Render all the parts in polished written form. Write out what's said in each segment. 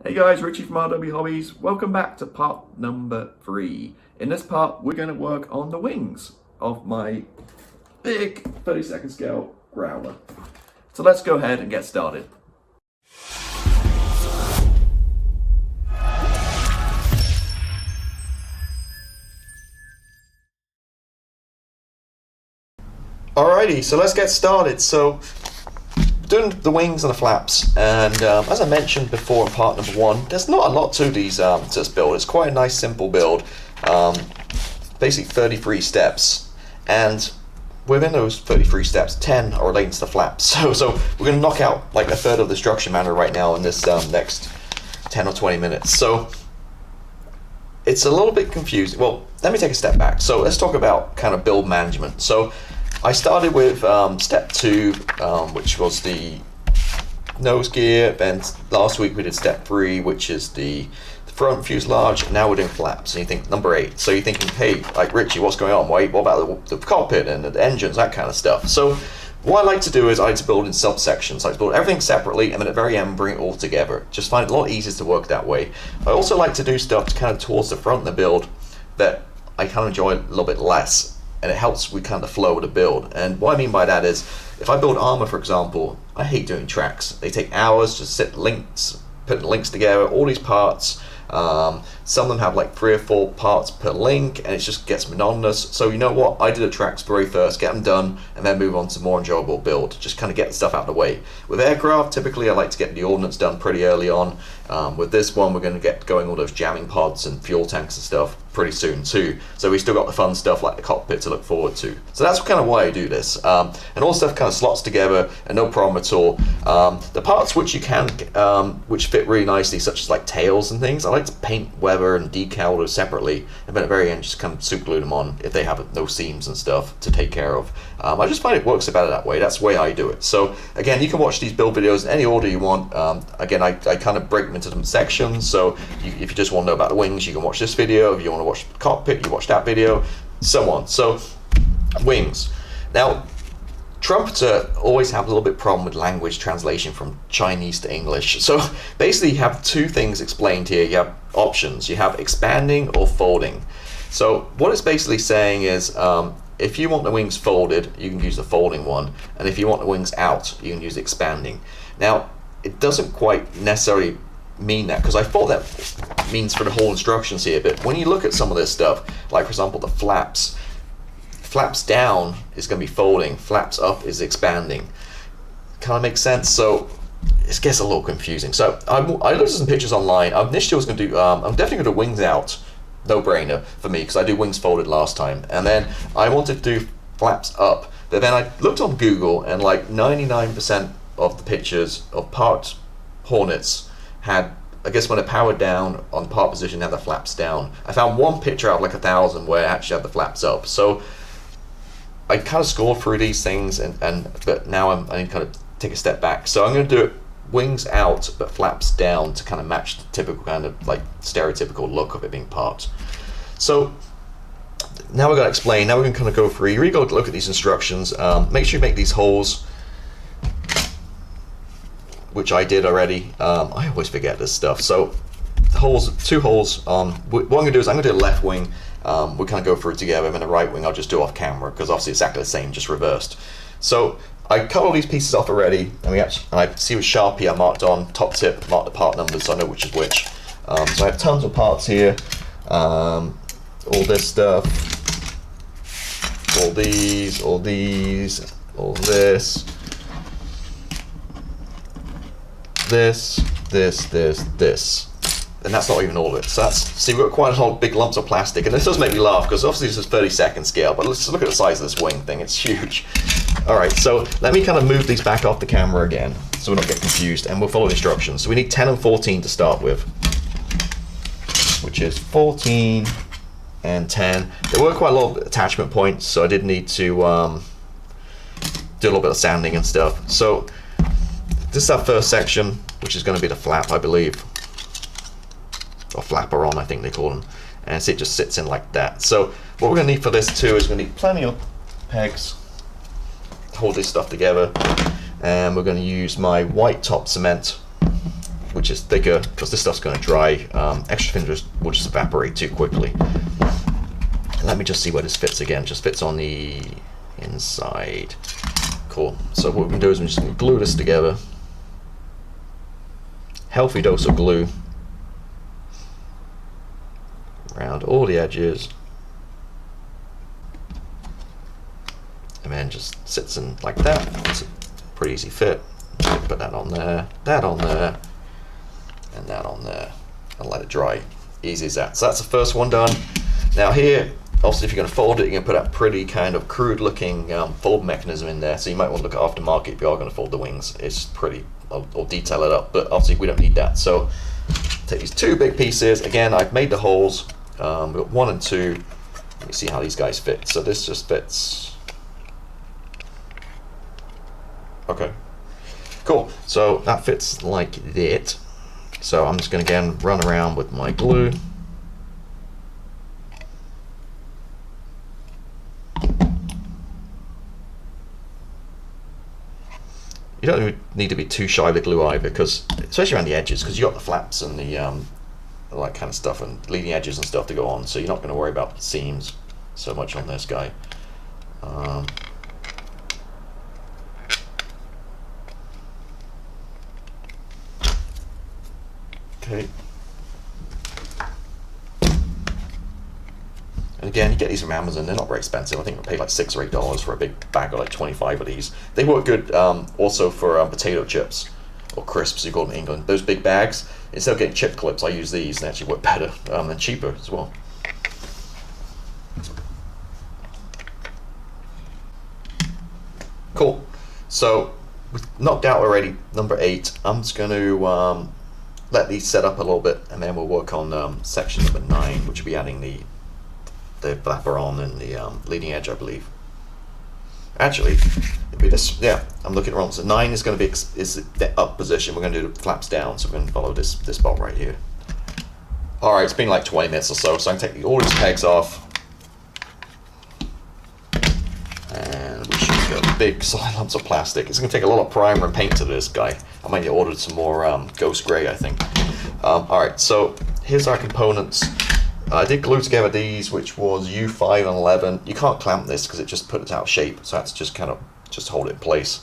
Hey guys, Richie from RW Hobbies. Welcome back to part number 3. In this part, we're going to work on the wings of my big 32nd scale growler. So let's go ahead and get started. Alrighty, so let's get started. So doing the wings and the flaps, and as I mentioned before in part number 1, there's not a lot to these to this build. It's quite a nice simple build, basically 33 steps, and within those 33 steps 10 are relating to the flaps. So we're going to knock out like a third of the structure matter right now in this next 10 or 20 minutes. So it's a little bit confusing. Well, let me take a step back. So let's talk about kind of build management. So I started with step 2, which was the nose gear. Then last week we did step 3, which is the front fuselage. And now we're doing flaps. And you think number 8. So you're thinking, hey, like Richie, what's going on? What about the cockpit and the engines, that kind of stuff? So what I like to do is I like to build in subsections. I like to build everything separately, and then at the very end bring it all together. Just find it a lot easier to work that way. I also like to do stuff kind of towards the front of the build that I kind of enjoy a little bit less. And it helps with kind of flow of the build. And what I mean by that is, if I build armor, for example, I hate doing tracks. They take hours to sit links, putting links together, all these parts. Some of them have like 3 or 4 parts per link, and it just gets monotonous. So you know what? I do the tracks very first, get them done, and then move on to more enjoyable build. Just kind of get the stuff out of the way. With aircraft, typically I like to get the ordnance done pretty early on. With this one, we're going to get going all those jamming pods and fuel tanks and stuff pretty soon too. So we still got the fun stuff like the cockpit to look forward to. So that's kind of why I do this. And all stuff kind of slots together and no problem at all. The parts which you can, which fit really nicely, such as like tails and things, I like to paint weather and decal those separately, and then at the very end just kind of super glue them on if they have no seams and stuff to take care of. I just find it works better that way. That's the way I do it. So again, you can watch these build videos in any order you want. Again, I kind of break them into different sections. So if you just want to know about the wings, you can watch this video. If you want to watch the cockpit, you watch that video, so on. So wings. Now, Trumpeter always have a little bit problem with language translation from Chinese to English. So basically you have 2 things explained here. You have options. You have expanding or folding. So what it's basically saying is, if you want the wings folded, you can use the folding one. And if you want the wings out, you can use expanding. Now, it doesn't quite necessarily mean that, because I thought that means for the whole instructions here, but when you look at some of this stuff, like for example the flaps down is going to be folding, flaps up is expanding. Kind of makes sense. So it gets a little confusing. So I looked at some pictures online. I initially was going to do I'm definitely going to do wings out, no brainer for me, because I do wings folded last time, and then I wanted to do flaps up, but then I looked on Google and like 99% of the pictures of parked Hornets had, I guess when it powered down on part position, had the flaps down. I found one picture out of like 1,000 where it actually had the flaps up. So I kind of scored through these things, but now I need to kind of take a step back. So I'm going to do it wings out but flaps down to kind of match the typical kind of like stereotypical look of it being parked. So now we're going to explain. Now we're going to kind of go through. You really got to look at these instructions. Make sure you make these holes, which I did already. I always forget this stuff. So holes, 2 holes. What I'm going to do is I'm going to do the left wing. We kind of go through it together, and the right wing I'll just do off camera, because obviously it's exactly the same, just reversed. So I cut all these pieces off already, and I see with Sharpie I marked on top tip, marked the part numbers, so I know which is which. So I have tons of parts here. All this stuff, all these, all this. This, and that's not even all of it. So we've got quite a lot of big lumps of plastic, and this does make me laugh because obviously this is 32nd scale, but let's just look at the size of this wing thing. It's huge. All right, so let me kind of move these back off the camera again so we don't get confused, and we'll follow the instructions. So we need 10 and 14 to start with, which is 14 and 10. There were quite a lot of attachment points, so I did need to do a little bit of sanding and stuff. So this is our first section, which is going to be the flap, I believe, or flapper-on, I think they call them, and so it just sits in like that. So what we're going to need for this too is we're going to need plenty of pegs to hold this stuff together, and we're going to use my white top cement which is thicker, because this stuff's going to dry. Extra thin will just evaporate too quickly. And let me just see where this fits again. Just fits on the inside. Cool. So what we can do is we're just going to glue this together. Healthy dose of glue around all the edges. And then just sits in like that. It's a pretty easy fit. Put that on there, and that on there, and let it dry. Easy as that. So that's the first one done. Now here, obviously if you're going to fold it, you're going to put that pretty kind of crude looking fold mechanism in there, so you might want to look at aftermarket if you are going to fold the wings. It's pretty, I'll detail it up, but obviously we don't need that. So take these two big pieces. Again, I've made the holes. We've got 1 and 2. Let me see how these guys fit. So this just fits. Okay. Cool, so that fits like that. So I'm just going to again run around with my glue. You don't need to be too shy with glue either, because especially around the edges, because you got the flaps and the all that kind of stuff and leading edges and stuff to go on, so you're not going to worry about seams so much on this guy. Okay. And again, you get these from Amazon. They're not very expensive. I think I paid like $6 or $8 for a big bag of like 25 of these. They work good also for potato chips or crisps, you call them in England. Those big bags, instead of getting chip clips, I use these, and they actually work better and cheaper as well. Cool. So we've knocked out already number 8. I'm just going to let these set up a little bit, and then we'll work on section number 9, which will be adding the flapper on and the leading edge, I believe. Actually, it'll be this. Yeah, I'm looking wrong. So 9 is going to be is the up position. We're going to do the flaps down, so we're going to follow this bolt right here. All right, it's been like 20 minutes or so, so I can take all these pegs off, and we should get big solid lumps of plastic. It's going to take a lot of primer and paint to this guy. I might have ordered some more Ghost Grey, I think. All right, so here's our components. I did glue together these, which was U5 and 11. You can't clamp this because it just put it out of shape, so that's just kind of just hold it in place.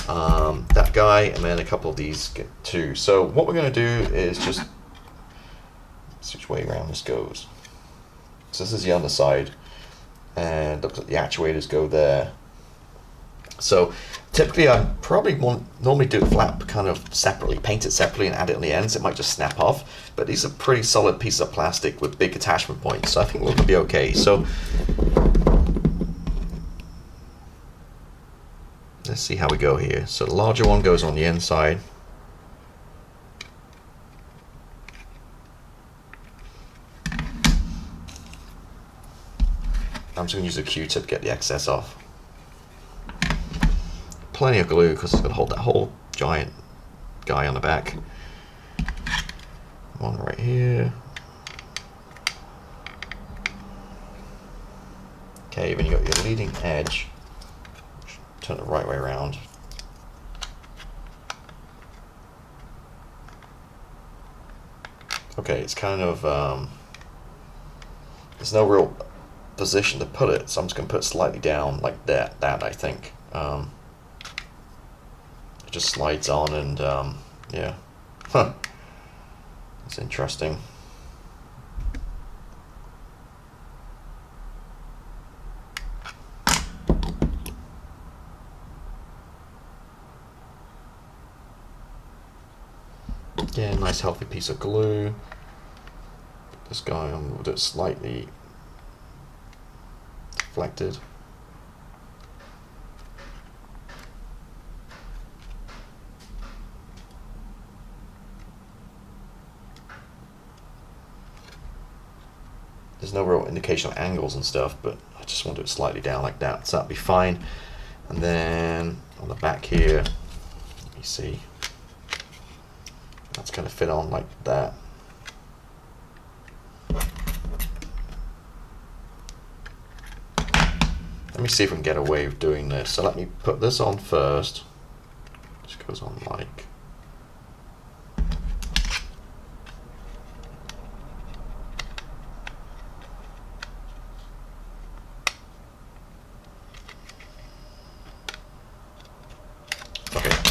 That guy, and then a couple of these get too. So what we're going to do is just switch way around this goes. So this is the underside, and looks like the actuators go there. So typically I probably normally do the flap kind of separately, paint it separately and add it on the ends. It might just snap off, but these are pretty solid pieces of plastic with big attachment points, so I think we'll be okay. So let's see how we go here. So the larger one goes on the inside. I'm just going to use a Q-tip to get the excess off. Plenty of glue because it's going to hold that whole giant guy on the back. One right here. Okay, then you got your leading edge. Turn it the right way around. Okay, it's kind of there's no real position to put it, so I'm just going to put it slightly down like that. I think. It just slides on, and yeah, it's interesting. Yeah, nice healthy piece of glue. Put this guy on with it slightly deflected. There's no real indication of angles and stuff, but I just want it slightly down like that, so that'll be fine. And then on the back here, let me see, that's going to fit on like that. Let me see if we can get away with doing this. So let me put this on first. Just goes on like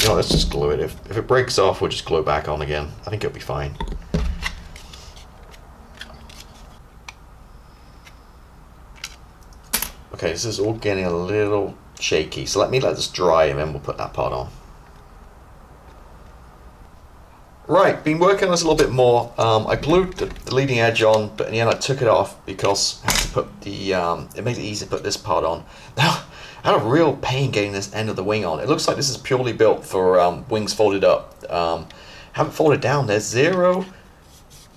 You know, let's just glue it. If it breaks off, we'll just glue it back on again. I think it'll be fine. Okay, this is all getting a little shaky, so let this dry and then we'll put that part on. Right, been working on this a little bit more. I glued the leading edge on, but in the end I took it off because I had to put the, it made it easy to put this part on. Now, I had a real pain getting this end of the wing on. It looks like this is purely built for wings folded up. Haven't folded down, there's 0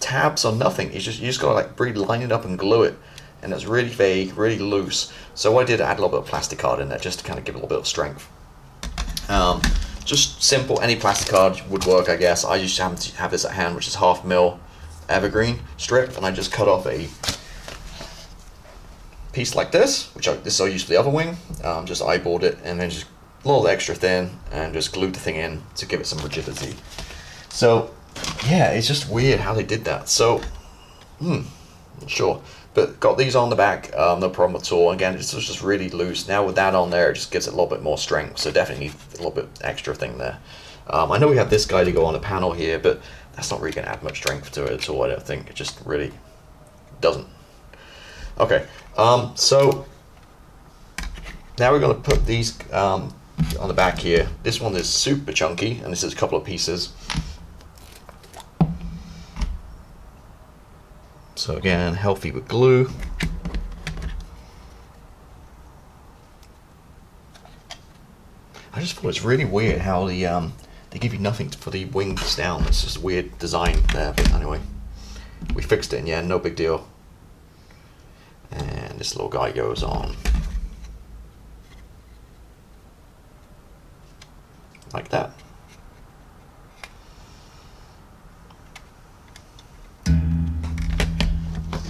tabs or nothing. You just gotta like line it up and glue it. And it's really vague, really loose. So what I did, I add a little bit of plastic card in there just to kind of give it a little bit of strength. Just simple, any plastic card would work, I guess. I just happen to have this at hand, which is 1/2 mil evergreen strip, and I just cut off a piece like this, this I use for the other wing. Just eyeballed it, and then just a little extra thin, and just glued the thing in to give it some rigidity. So, yeah, it's just weird how they did that. So, not sure. But got these on the back, no problem at all. Again, it's just really loose. Now with that on there, it just gives it a little bit more strength. So definitely need a little bit extra thing there. I know we have this guy to go on the panel here, but that's not really going to add much strength to it at all, I don't think. It just really doesn't. Okay, so now we're going to put these on the back here. This one is super chunky, and this is a couple of pieces. So again, healthy with glue. I just thought it's really weird how they give you nothing for the wings down. It's just a weird design there, but anyway, we fixed it, and yeah, no big deal. And this little guy goes on like that.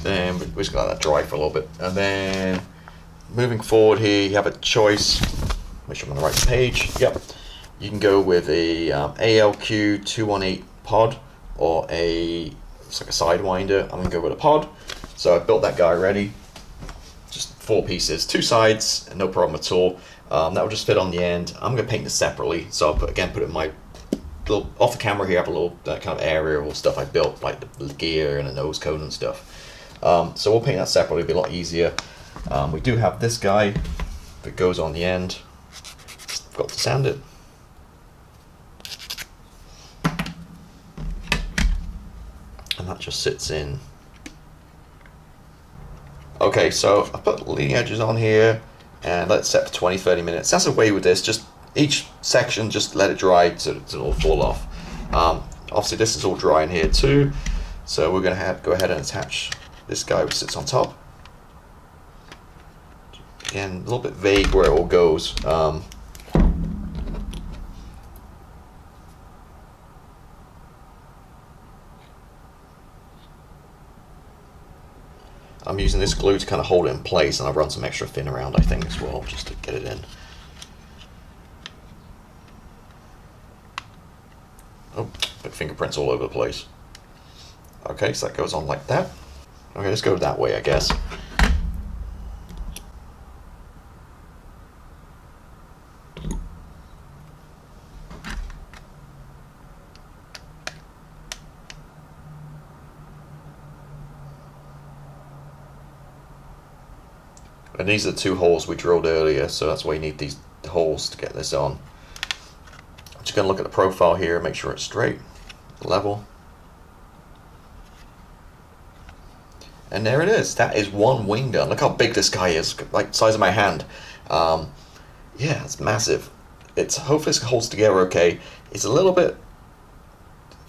Then we just got that dry for a little bit, and then moving forward here, you have a choice. Make sure I'm on the right page. Yep, you can go with a ALQ 218 pod or it's like a Sidewinder. I'm gonna go with a pod. So I built that guy already. Just 4 pieces, 2 sides, no problem at all. That will just fit on the end. I'm gonna paint this separately, so I'll put it in my little off the camera here. I have a little kind of area of stuff I built, like the gear and a nose cone and stuff. So we'll paint that separately, it'll be a lot easier. We do have this guy that goes on the end. Got to sand it. And that just sits in. Okay, so I put leading edges on here and let it set for 20-30 minutes. That's the way with this, just each section, just let it dry so it'll fall off. Obviously this is all dry in here too, so we're going to go ahead and attach this guy which sits on top. Again, a little bit vague where it all goes. I'm using this glue to kind of hold it in place, and I've run some extra thin around, I think, as well, just to get it in. Oh, big fingerprints all over the place. Okay, so that goes on like that. Okay, let's go that way, I guess. And these are the 2 holes we drilled earlier, so that's why you need these holes to get this on. I'm just going to look at the profile here, make sure it's straight, level. And there it is. That is 1 wing done. Look how big this guy is, like the size of my hand. Yeah, it's massive. Hopefully it holds together okay. It's a little bit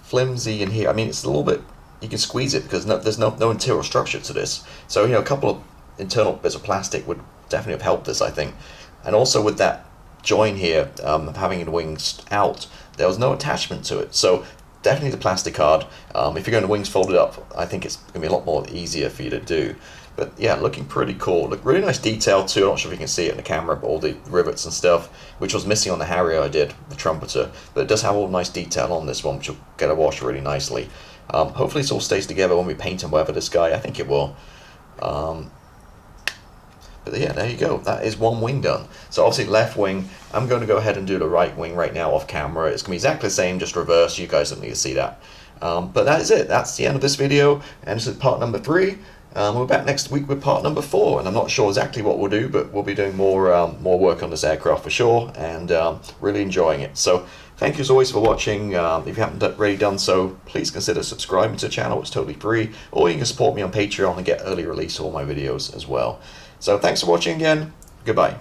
flimsy in here. I mean, it's a little bit, you can squeeze it because there's no interior structure to this. So, you know, a couple of internal bits of plastic would definitely have helped this, I think. And also with that join here, having the wings out, there was no attachment to it. So definitely the plastic card. If you're going to wings folded up, I think it's going to be a lot more easier for you to do. But yeah, looking pretty cool. Look, really nice detail too. I'm not sure if you can see it in the camera, but all the rivets and stuff, which was missing on the Harrier I did, the trumpeter. But it does have all nice detail on this one, which will get a wash really nicely. Hopefully this all stays together when we paint and weather this guy. I think it will. But yeah, there you go. That is one wing done. So obviously left wing, I'm going to go ahead and do the right wing right now off camera. It's going to be exactly the same, just reverse. You guys don't need to see that. But that is it. That's the end of this video. And this is part number 3. We're back next week with part number 4. And I'm not sure exactly what we'll do, but we'll be doing more work on this aircraft for sure. And really enjoying it. So thank you as always for watching. If you haven't already done so, please consider subscribing to the channel. It's totally free. Or you can support me on Patreon and get early release of all my videos as well. So thanks for watching again. Goodbye.